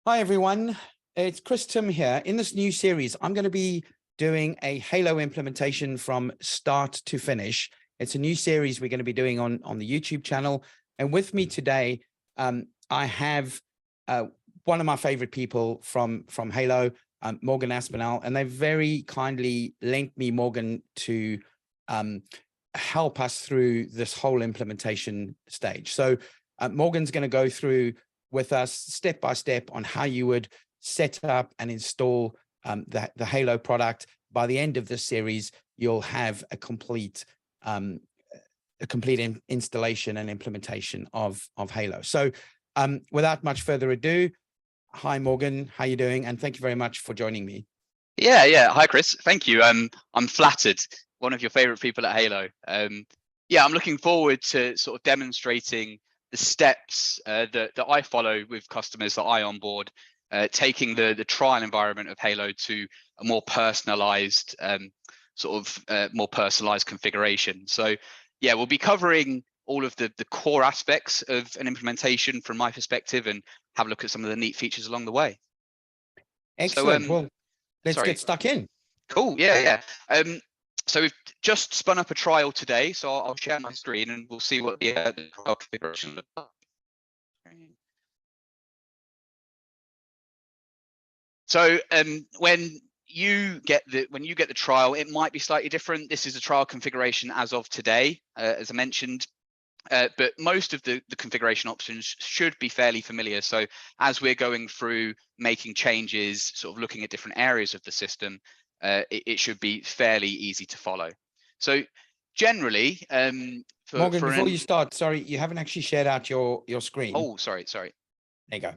Hi, everyone. It's Chris Timm here. In this new series, I'm going to be doing a Halo implementation from start to finish. It's a new series we're going to be doing on the YouTube channel. And with me today, I have one of my favorite people from Halo, Morgan Aspinall, and they very kindly linked me, Morgan, to help us through this whole implementation stage. So Morgan's going to go through with us step by step on how you would set up and install the Halo product. By the end of this series, you'll have a complete installation and implementation of Halo. So without much further ado, hi Morgan, how you doing? And thank you very much for joining me. Yeah. Hi, Chris. Thank you. I'm flattered. One of your favorite people at Halo. Yeah, I'm looking forward to sort of demonstrating the steps that I follow with customers that I onboard, taking the trial environment of Halo to a more personalized, more personalized configuration. So yeah, we'll be covering all of the core aspects of an implementation from my perspective and have a look at some of the neat features along the way. Excellent. So, well, let's get stuck in. Cool. Yeah. So we've just spun up a trial today, so I'll share my screen and we'll see what the trial configuration looks like. So when you get the trial, it might be slightly different. This is a trial configuration as of today, as I mentioned. But most of the configuration options should be fairly familiar. So as we're going through making changes, sort of looking at different areas of the system, it should be fairly easy to follow. So generally, Morgan, before you start, sorry, you haven't actually shared out your screen. Oh, sorry. There you go.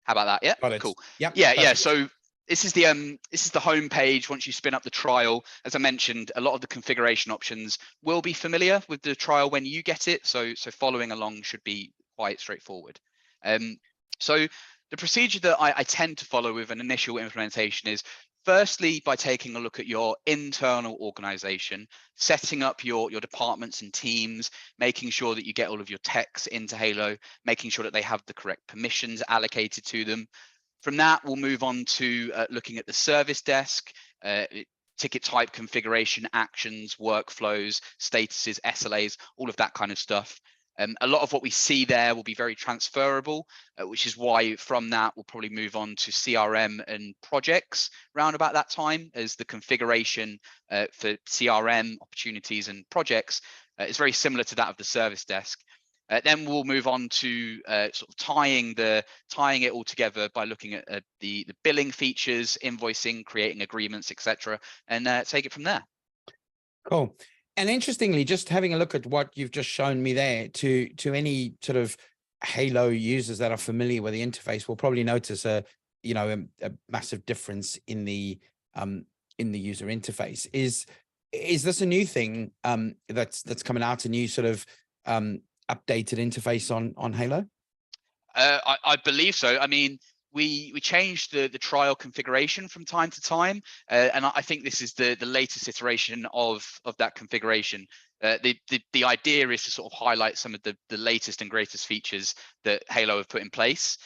How about that? Yeah, Got it. cool. Yep, Yeah. perfect. So this is the home page. Once you spin up the trial, as I mentioned, a lot of the configuration options will be familiar with the trial when you get it. So following along should be quite straightforward. So the procedure that I tend to follow with an initial implementation is firstly by taking a look at your internal organization, setting up your departments and teams, making sure that you get all of your techs into Halo, making sure that they have the correct permissions allocated to them. From that, we'll move on to looking at the service desk, ticket type configuration, actions, workflows, statuses, SLAs, all of that kind of stuff. A lot of what we see there will be very transferable, which is why from that we'll probably move on to CRM and projects around about that time, as the configuration for CRM opportunities and projects is very similar to that of the service desk. Then we'll move on to sort of tying it all together by looking at the billing features, invoicing, creating agreements, etc., and take it from there. Cool. And interestingly, just having a look at what you've just shown me there, to any sort of Halo users that are familiar with the interface will probably notice a massive difference in the user interface. Is this a new thing that's coming out, a new sort of updated interface on Halo? I believe so. I mean, we changed the trial configuration from time to time, and I think this is the latest iteration of that configuration. The idea is to sort of highlight some of the latest and greatest features that Halo have put in place.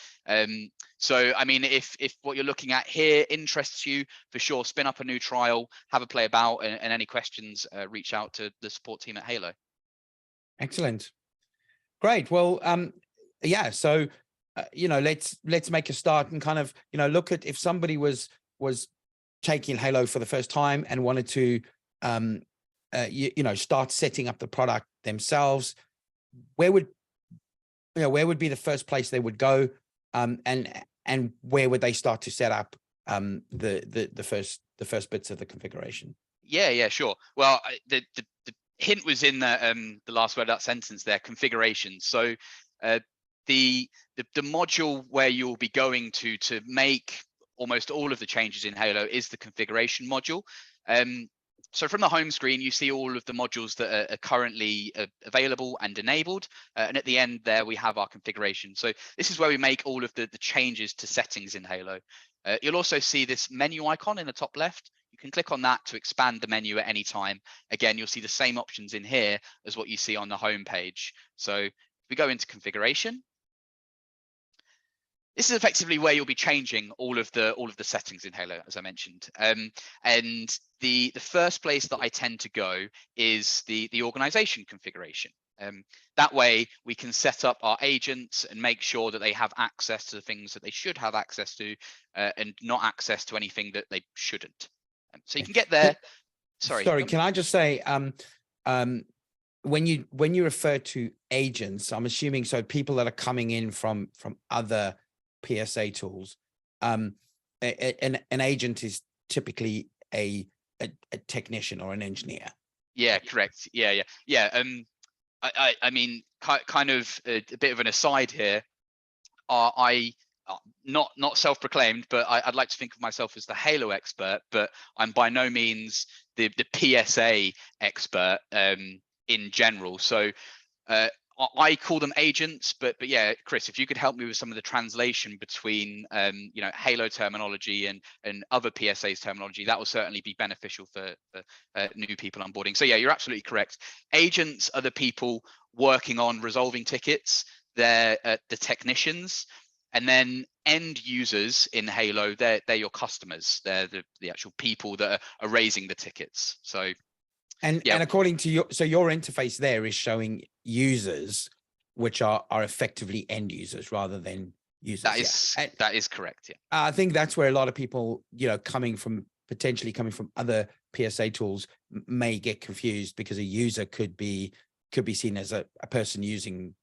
So I mean, if what you're looking at here interests you, for sure, spin up a new trial, have a play about, and any questions, reach out to the support team at Halo. Excellent. Great. Well, yeah, so let's make a start and kind of look at if somebody was taking Halo for the first time and wanted to start setting up the product themselves. Where would be the first place they would go, and where would they start to set up the first bits of the configuration? Yeah, sure. Well, the hint was in the last word of that sentence there, configuration. So the module where you'll be going to make almost all of the changes in Halo is the configuration module. So from the home screen, you see all of the modules that are currently available and enabled. And at the end there, we have our configuration. So this is where we make all of the changes to settings in Halo. You'll also see this menu icon in the top left. You can click on that to expand the menu at any time. Again, you'll see the same options in here as what you see on the home page. So if we go into configuration, this is effectively where you'll be changing all of the settings in Halo, as I mentioned. And the first place that I tend to go is the organization configuration. That way we can set up our agents and make sure that they have access to the things that they should have access to, and not access to anything that they shouldn't. So you can get there. Sorry, can I just say, when you refer to agents, I'm assuming so people that are coming in from other PSA tools, an agent is typically a technician or an engineer. Yeah, correct. Yeah. I mean, kind of a bit of an aside here. I not self-proclaimed, but I'd like to think of myself as the Halo expert, but I'm by no means the PSA expert in general. So I call them agents, but yeah, Chris, if you could help me with some of the translation between you know, Halo terminology and other PSA's terminology, that will certainly be beneficial for new people onboarding. So yeah, you're absolutely correct. Agents are the people working on resolving tickets. They're the technicians, and then end users in Halo, they're your customers. They're the actual people that are raising the tickets. So. And according to your interface there is showing users, which are effectively end users rather than users. That is correct. Yeah. I think that's where a lot of people, you know, potentially coming from other PSA tools may get confused, because a user could be seen as a person using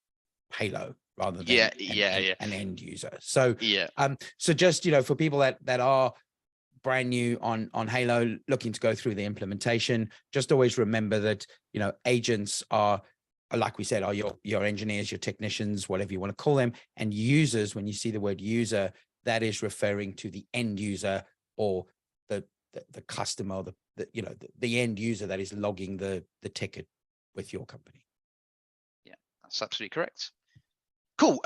Halo rather than an end user. So so just, you know, for people that are brand new on Halo, looking to go through the implementation, just always remember that, you know, agents are, like we said, are your engineers, your technicians, whatever you want to call them. And users, when you see the word user, that is referring to the end user, or the customer, or the end user that is logging the ticket with your company. Yeah, that's absolutely correct. Cool.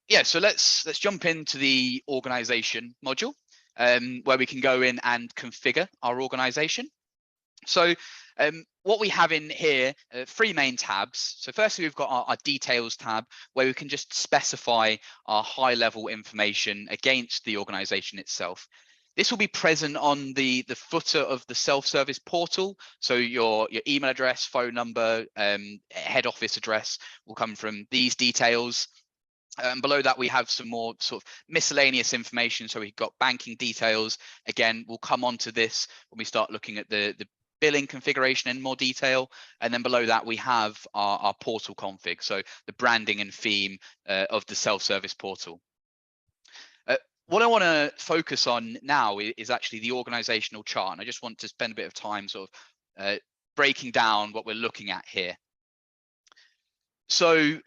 Yeah, so let's jump into the organization module, where we can go in and configure our organization. So what we have in here, 3 main tabs. So firstly, we've got our details tab, where we can just specify our high level information against the organization itself. This will be present on the footer of the self-service portal. So your email address, phone number, head office address will come from these details. Below that, we have some more sort of miscellaneous information. So we've got banking details. Again, we'll come onto this when we start looking at the billing configuration in more detail. And then below that, we have our portal config. So the branding and theme of the self-service portal. What I want to focus on now is actually the organizational chart. And I just want to spend a bit of time sort of breaking down what we're looking at here. So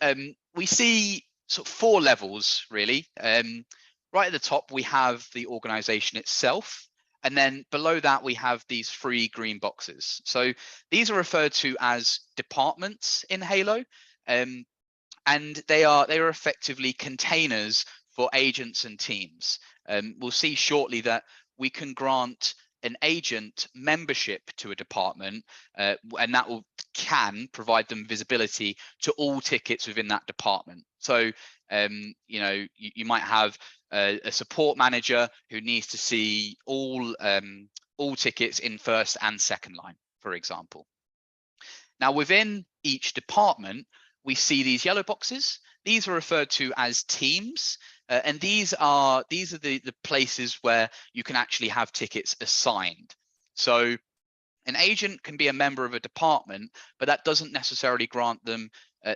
we see sort of 4 levels, really. Right at the top, we have the organization itself. And then below that, we have these 3 green boxes. So these are referred to as departments in Halo. And they are effectively containers for agents and teams. We'll see shortly that we can grant an agent membership to a department, and that can provide them visibility to all tickets within that department. So you know, you might have a support manager who needs to see all tickets in first and second line, for example. Now, within each department, we see these yellow boxes. These are referred to as teams, and these are the places where you can actually have tickets assigned. So an agent can be a member of a department, but that doesn't necessarily grant them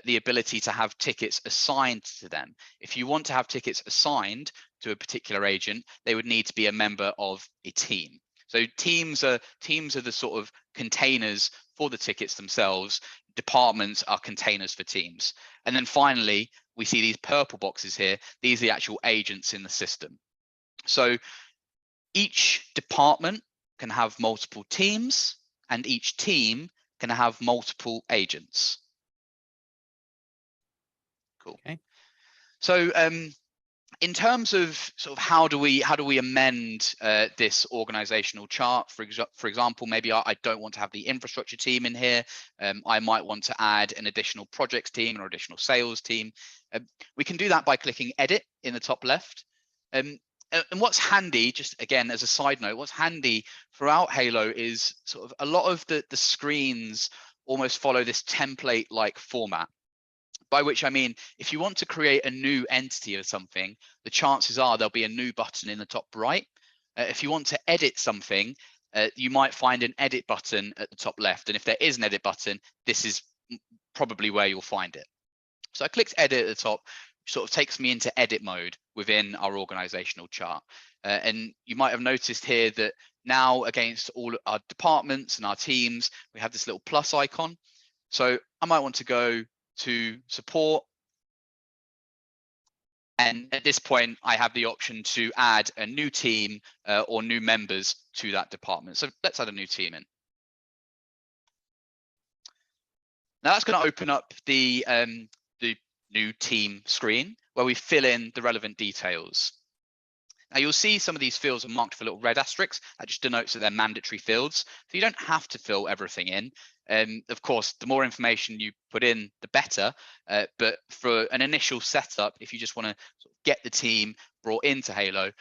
the ability to have tickets assigned to them. If you want to have tickets assigned to a particular agent, they would need to be a member of a team. So teams are the sort of containers for the tickets themselves. Departments are containers for teams. And then finally, we see these purple boxes here. These are the actual agents in the system. So each department can have multiple teams, and each team can have multiple agents. Cool. Okay. So in terms of sort of how do we amend this organizational chart? For example, maybe I don't want to have the infrastructure team in here. I might want to add an additional projects team or additional sales team. We can do that by clicking edit in the top left. And what's handy, just again as a side note, what's handy throughout Halo is sort of a lot of the screens almost follow this template-like format. By which I mean, if you want to create a new entity of something, the chances are there'll be a new button in the top right. If you want to edit something, you might find an edit button at the top left. And if there is an edit button, this is probably where you'll find it. So I clicked edit at the top, which sort of takes me into edit mode within our organizational chart. And you might have noticed here that now against all our departments and our teams, we have this little plus icon. So I might want to go to support. And at this point, I have the option to add a new team or new members to that department. So let's add a new team in. Now that's going to open up the new team screen where we fill in the relevant details. Now you'll see some of these fields are marked for little red asterisks. That just denotes that they're mandatory fields. So you don't have to fill everything in. Of course, the more information you put in, the better. But for an initial setup, if you just want to sort of get the team brought into Halo,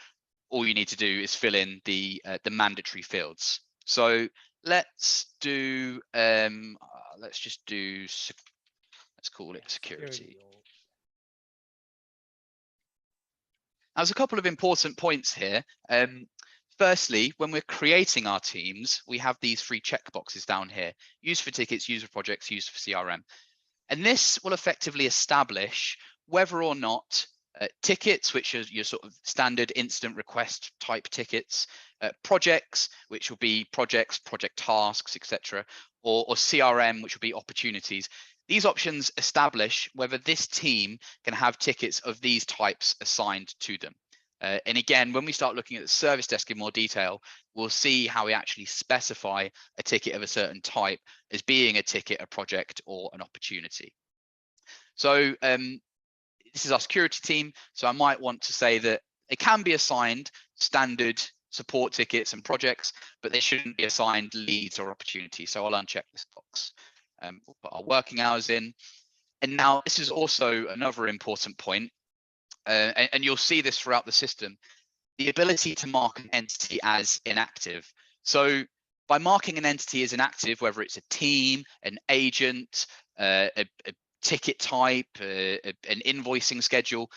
all you need to do is fill in the mandatory fields. So let's do let's call it security. Now, there's a couple of important points here. Firstly, when we're creating our teams, we have these 3 checkboxes down here: used for tickets, used for projects, used for CRM. And this will effectively establish whether or not tickets, which are your sort of standard incident request type tickets, projects, which will be projects, project tasks, etc., or CRM, which will be opportunities. These options establish whether this team can have tickets of these types assigned to them. And again, when we start looking at the service desk in more detail, we'll see how we actually specify a ticket of a certain type as being a ticket, a project, or an opportunity. So this is our security team. So I might want to say that it can be assigned standard support tickets and projects, but they shouldn't be assigned leads or opportunities. So I'll uncheck this box. We'll put our working hours in. And now this is also another important point. And you'll see this throughout the system, the ability to mark an entity as inactive. So by marking an entity as inactive, whether it's a team, an agent, a ticket type, an invoicing schedule,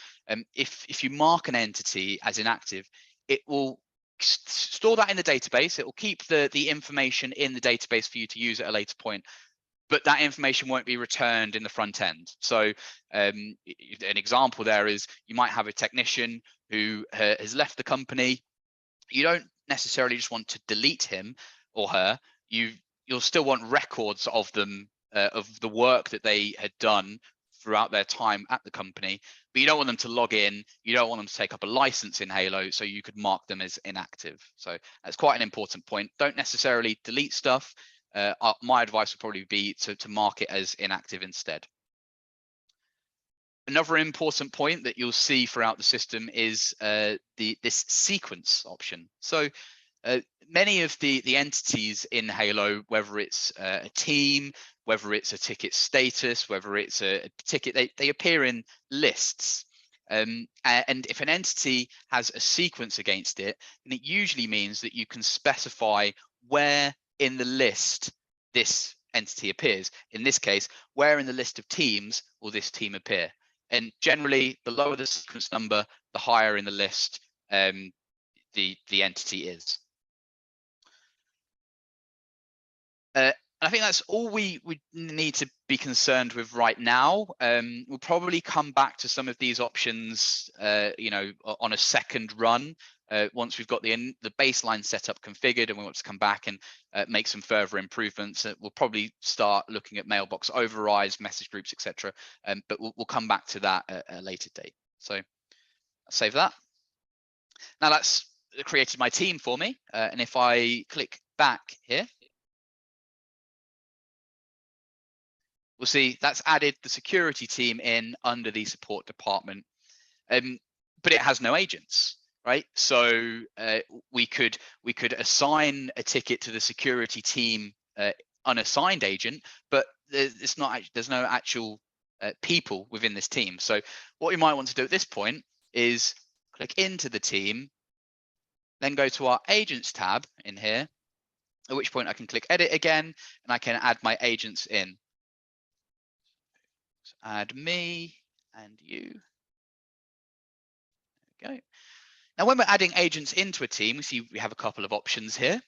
if you mark an entity as inactive, it will store that in the database. It will keep the information in the database for you to use at a later point, but that information won't be returned in the front end. So an example there is you might have a technician who has left the company. You don't necessarily just want to delete him or her. You'll still want records of them, of the work that they had done throughout their time at the company, but you don't want them to log in. You don't want them to take up a license in Halo, so you could mark them as inactive. So that's quite an important point. Don't necessarily delete stuff. My advice would probably be to mark it as inactive instead. Another important point that you'll see throughout the system is this sequence option. So many of the entities in Halo, whether it's a team, whether it's a ticket status, whether it's a ticket, they appear in lists. And if an entity has a sequence against it, then it usually means that you can specify where in the list this entity appears. In this case, where in the list of teams will this team appear? And generally, the lower the sequence number, the higher in the list the entity is. I think that's all we need to be concerned with right now. We'll probably come back to some of these options, on a second run. Once we've got the baseline setup configured and we want to come back and make some further improvements, we'll probably start looking at mailbox overrides, message groups, etc. But we'll come back to that at a later date. So I'll save that. Now that's created my team for me. And if I click back here, we'll see that's added the security team in under the support department, but it has no agents. Right, so we could assign a ticket to the security team unassigned agent, but there's no actual people within this team. So what we might want to do at this point is click into the team, then go to our agents tab in here, at which point I can click edit again, and I can add my agents in. So add me and you. There we go. Now, when we're adding agents into a team, we see we have a couple of options here.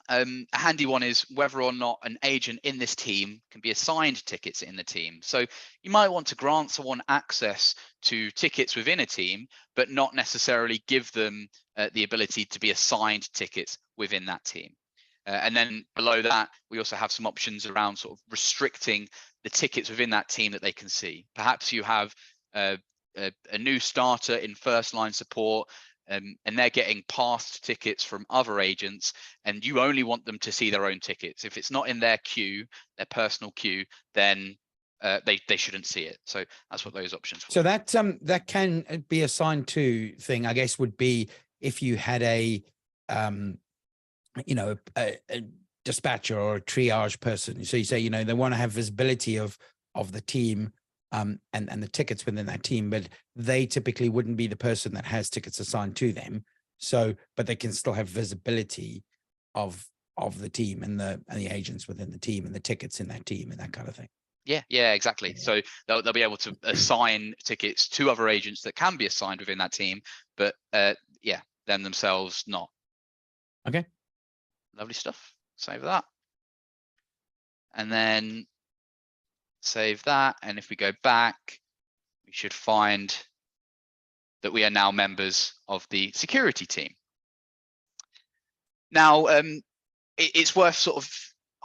A handy one is whether or not an agent in this team can be assigned tickets in the team. So you might want to grant someone access to tickets within a team, but not necessarily give them the ability to be assigned tickets within that team. And then below that, we also have some options around sort of restricting the tickets within that team that they can see. Perhaps you have a new starter in first line support, and they're getting past tickets from other agents, and you only want them to see their own tickets. If it's not in their queue, their personal queue, then they shouldn't see it. So that's what those options will So do. that can be assigned to thing, I guess, would be if you had a dispatcher or a triage person. So you say, they want to have visibility of the team and the tickets within that team, but they typically wouldn't be the person that has tickets assigned to them. So, but they can still have visibility of the team and the agents within the team and the tickets in that team and that kind of thing. Yeah, exactly. Yeah. So they'll be able to assign tickets to other agents that can be assigned within that team, but them themselves not. Okay. Lovely stuff. Save that. And then save that. And if we go back, we should find that we are now members of the security team. Now, it's worth sort of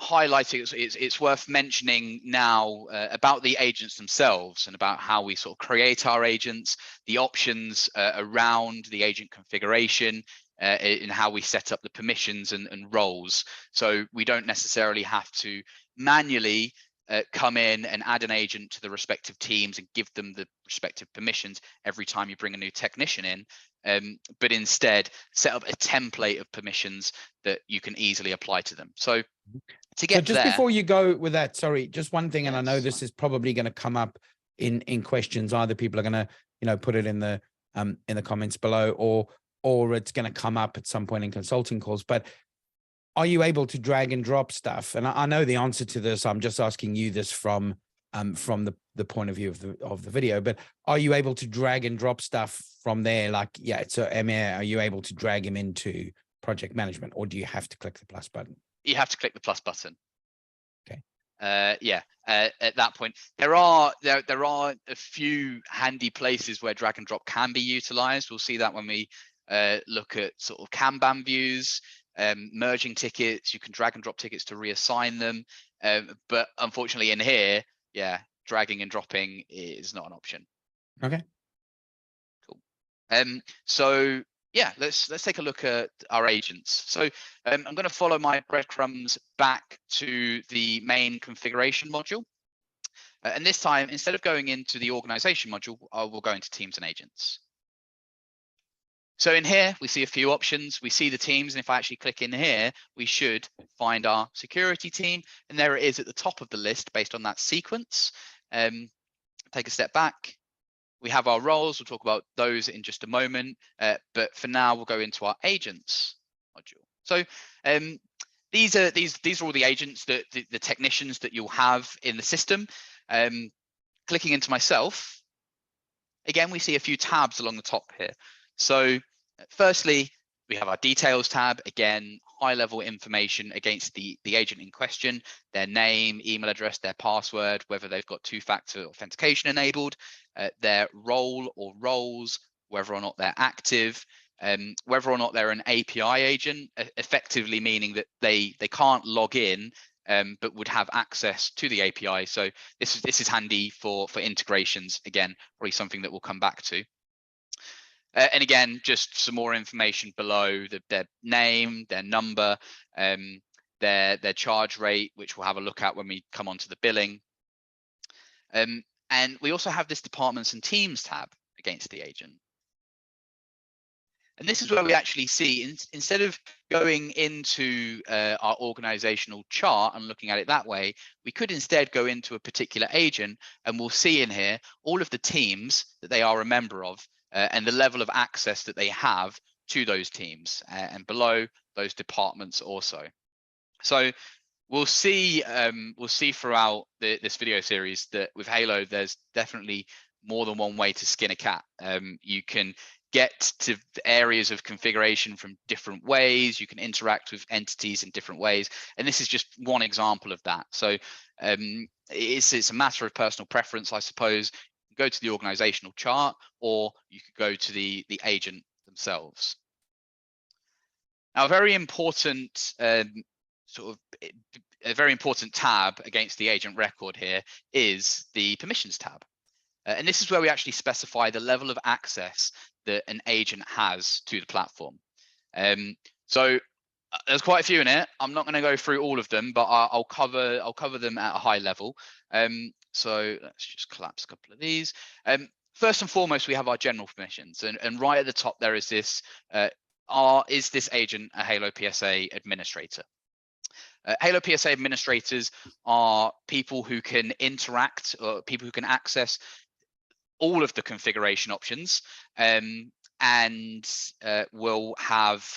highlighting, it's worth mentioning now about the agents themselves and about how we sort of create our agents, the options around the agent configuration, and how we set up the permissions and roles. So we don't necessarily have to manually come in and add an agent to the respective teams and give them the respective permissions every time you bring a new technician in, but instead set up a template of permissions that you can easily apply to them. So to get just there, before you go with that, sorry, just one thing, and I know yes, this is probably going to come up in questions. Either people are going to put it in the comments below, or it's going to come up at some point in consulting calls. But are you able to drag and drop stuff? And I know the answer to this. I'm just asking you this from the point of view of the video. But are you able to drag and drop stuff from there? Like, so Emir, are you able to drag him into project management, or do you have to click the plus button? You have to click the plus button. Okay. At that point, there are a few handy places where drag and drop can be utilized. We'll see that when we look at sort of Kanban views, merging tickets. You can drag and drop tickets to reassign them, but unfortunately in here, dragging and dropping is not an option. Okay, cool. So let's take a look at our agents. So I'm going to follow my breadcrumbs back to the main configuration module, and this time, instead of going into the organization module, we'll go into teams and agents. So in here, we see a few options. We see the teams, and if I actually click in here, we should find our security team, and there it is at the top of the list based on that sequence. Take a step back. We have our roles. We'll talk about those in just a moment, but for now, we'll go into our agents module. So these are all the agents that the technicians that you'll have in the system. Clicking into myself, again, we see a few tabs along the top here. So firstly, we have our details tab, again, high level information against the agent in question, their name, email address, their password, whether they've got two-factor authentication enabled, their role or roles, whether or not they're active, whether or not they're an API agent, effectively meaning that they can't log in, but would have access to the API. So this is handy for integrations, again, probably something that we'll come back to. And again, just some more information below, their name, their number, their charge rate, which we'll have a look at when we come on to the billing. And we also have this departments and teams tab against the agent. And this is where we actually see, instead of going into our organizational chart and looking at it that way, we could instead go into a particular agent, and we'll see in here all of the teams that they are a member of, and the level of access that they have to those teams, and below those departments also. So we'll see throughout this video series that with Halo, there's definitely more than one way to skin a cat. You can get to the areas of configuration from different ways. You can interact with entities in different ways, and this is just one example of that. So it's a matter of personal preference, I suppose. You can go to the organizational chart, or you could go to the agent themselves. Now, a very important tab against the agent record here is the permissions tab. And this is where we actually specify the level of access that an agent has to the platform. So there's quite a few in it. I'm not going to go through all of them, but I'll cover them at a high level. So let's just collapse a couple of these. First and foremost, we have our general permissions, and right at the top there is this: is this agent a HaloPSA administrator? HaloPSA administrators are people who can interact, or people who can access all of the configuration options, and will have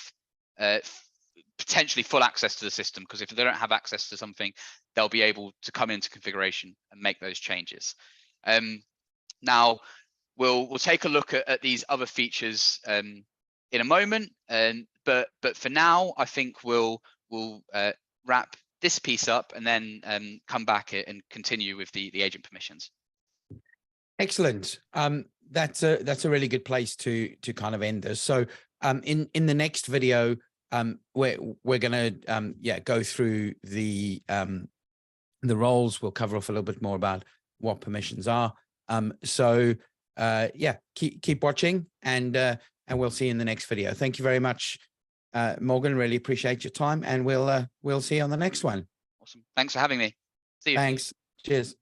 potentially full access to the system, because if they don't have access to something, they'll be able to come into configuration and make those changes. Now, we'll take a look at these other features in a moment, but for now, I think we'll wrap this piece up and then come back and continue with the agent permissions. Excellent. That's a really good place to kind of end this. So in the next video, we're going to go through the roles. We'll cover off a little bit more about what permissions are. So keep watching, and we'll see you in the next video. Thank you very much, Morgan. Really appreciate your time, and we'll see you on the next one. Awesome. Thanks for having me. See you. Thanks. Cheers.